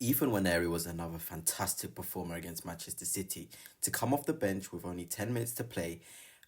Nwaneri was another fantastic performer against Manchester City. To come off the bench with only 10 minutes to play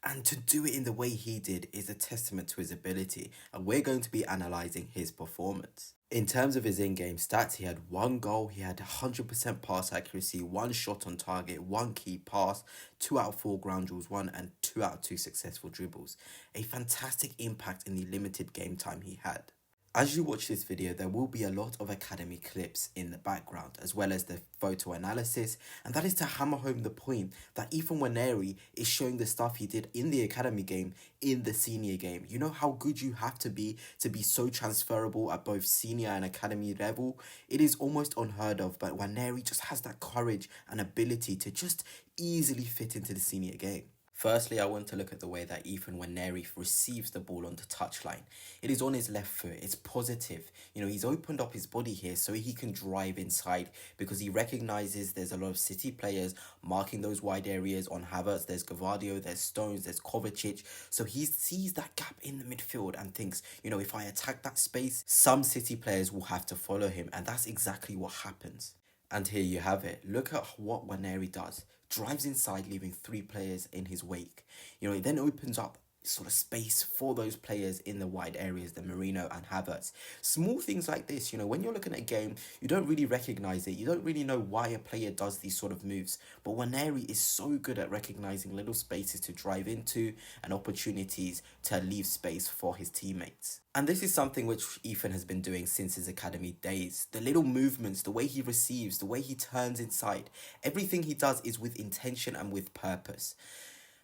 and to do it in the way he did is a testament to his ability, and we're going to be analysing his performance. In terms of his in-game stats, he had one goal, he had 100% pass accuracy, one shot on target, one key pass, 2 out of 4 ground duels won, and 2 out of 2 successful dribbles. A fantastic impact in the limited game time he had. As you watch this video, there will be a lot of academy clips in the background, as well as the photo analysis, and that is to hammer home the point that Nwaneri is showing the stuff he did in the academy game in the senior game. You know how good you have to be so transferable at both senior and academy level? It is almost unheard of, but Nwaneri just has that courage and ability to just easily fit into the senior game. Firstly, I want to look at the way that Nwaneri receives the ball on the touchline. It is on his left foot. It's positive. You know, he's opened up his body here so he can drive inside because he recognises there's a lot of City players marking those wide areas on Havertz. There's Gavardio, there's Stones, there's Kovacic. So he sees that gap in the midfield and thinks, you know, if I attack that space, some City players will have to follow him. And that's exactly what happens. And here you have it. Look at what Nwaneri does. Drives inside, leaving 3 players in his wake. You know, it then opens up sort of space for those players in the wide areas, the Merino and Havertz. Small things like this, you know, when you're looking at a game, you don't really recognize it. You don't really know why a player does these sort of moves. But Nwaneri is so good at recognizing little spaces to drive into and opportunities to leave space for his teammates. And this is something which Ethan has been doing since his academy days. The little movements, the way he receives, the way he turns inside, everything he does is with intention and with purpose.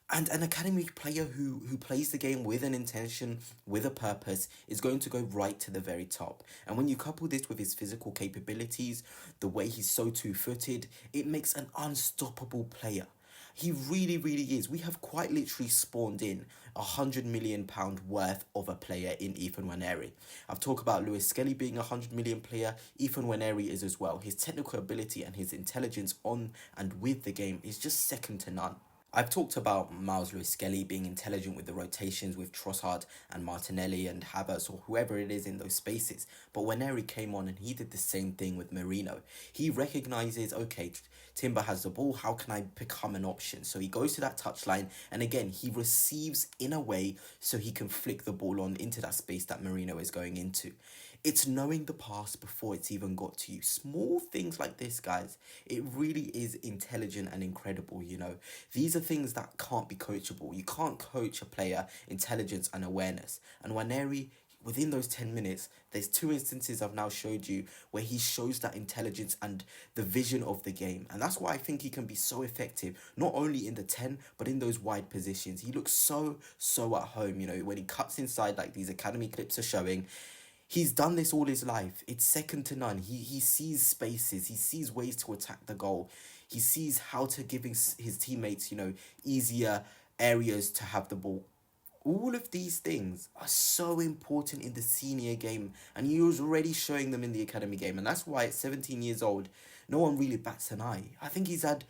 And an academy player who plays the game with an intention, with a purpose, is going to go right to the very top. And when you couple this with his physical capabilities, the way he's so two-footed, it makes an unstoppable player. He really, really is. We have quite literally spawned in £100 million worth of a player in Nwaneri. I've talked about Lewis Skelly being a £100 million player. Nwaneri is as well. His technical ability and his intelligence on and with the game is just second to none. I've talked about Miles Lewis-Skelly being intelligent with the rotations with Trossard and Martinelli and Havertz or whoever it is in those spaces. But Nwaneri came on and he did the same thing with Merino. He recognises, okay, Timber has the ball, how can I become an option? So he goes to that touchline and again, he receives in a way so he can flick the ball on into that space that Merino is going into. It's knowing the pass before it's even got to you. Small things like this, guys, it really is intelligent and incredible, you know. These are things that can't be coachable. You can't coach a player intelligence and awareness. And Nwaneri, within those 10 minutes, there's 2 instances I've now showed you where he shows that intelligence and the vision of the game. And that's why I think he can be so effective, not only in the 10, but in those wide positions. He looks so at home, you know, when he cuts inside like these academy clips are showing. He's done this all his life. It's second to none. He sees spaces. He sees ways to attack the goal. He sees how to give his teammates, you know, easier areas to have the ball. All of these things are so important in the senior game, and he was already showing them in the academy game. And that's why at 17 years old, no one really bats an eye. I think he's had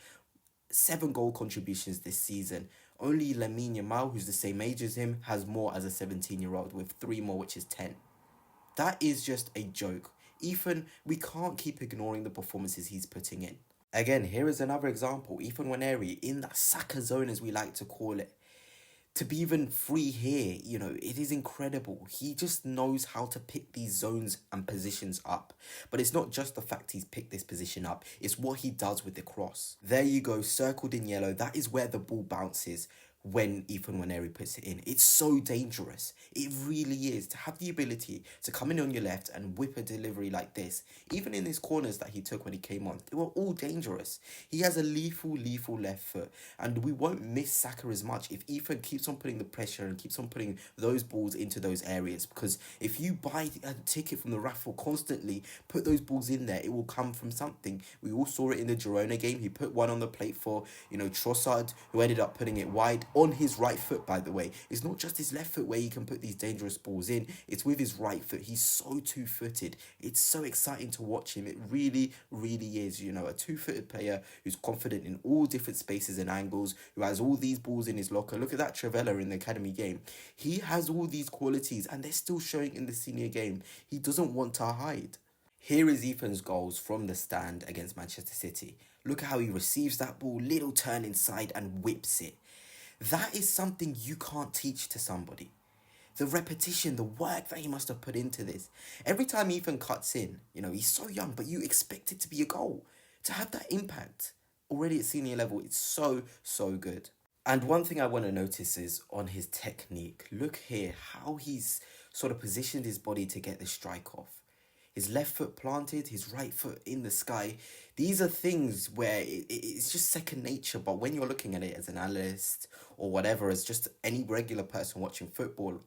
7 goal contributions this season. Only Lamine Yamal, who's the same age as him, has more as a 17-year-old with 3 more, which is 10. That is just a joke. Ethan, we can't keep ignoring the performances he's putting in. Again, here is another example. Nwaneri in that Saka zone, as we like to call it. To be even free here, you know, it is incredible. He just knows how to pick these zones and positions up. But it's not just the fact he's picked this position up, it's what he does with the cross. There you go, circled in yellow. That is where the ball bounces when Nwaneri puts it in. It's so dangerous. It really is. To have the ability to come in on your left and whip a delivery like this, even in his corners that he took when he came on, they were all dangerous. He has a lethal left foot, and we won't miss Saka as much if Ethan keeps on putting the pressure and keeps on putting those balls into those areas. Because if you buy a ticket from the raffle constantly, put those balls in there, it will come from something. We all saw it in the Girona game. He put one on the plate for, you know, Trossard, who ended up putting it wide on his right foot, by the way. It's not just his left foot where he can put these dangerous balls in. It's with his right foot. He's so two-footed. It's so exciting to watch him. It really is, you know, a two-footed player who's confident in all different spaces and angles, who has all these balls in his locker. Look at that Trivella in the academy game. He has all these qualities and they're still showing in the senior game. He doesn't want to hide. Here is Ethan's goals from the stand against Manchester City. Look at how he receives that ball, little turn inside and whips it. That is something you can't teach to somebody. The repetition, the work that he must have put into this. Every time Ethan cuts in, he's so young, but you expect it to be a goal. To have that impact already at senior level, it's so, so good. And one thing I want to notice is on his technique. Look here, how he's sort of positioned his body to get the strike off. His left foot planted, his right foot in the sky. These are things where it's just second nature. But when you're looking at it as an analyst or whatever, as just any regular person watching football,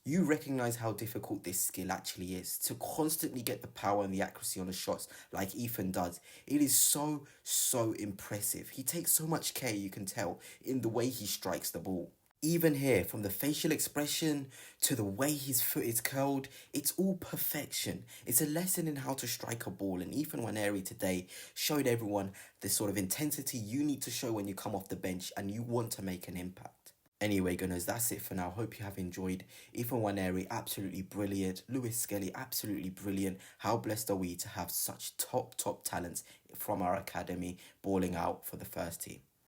you recognize how difficult this skill actually is. To constantly get the power and the accuracy on the shots like Ethan does, it is so, so impressive. He takes so much care, you can tell, in the way he strikes the ball. Even here, from the facial expression to the way his foot is curled, it's all perfection. It's a lesson in how to strike a ball, and Ethan Nwaneri today showed everyone the sort of intensity you need to show when you come off the bench and you want to make an impact. Anyway, gunners, that's it for now. Hope you have enjoyed. Ethan Nwaneri, absolutely brilliant. Lewis Skelly, absolutely brilliant. How blessed are we to have such top talents from our academy balling out for the first team.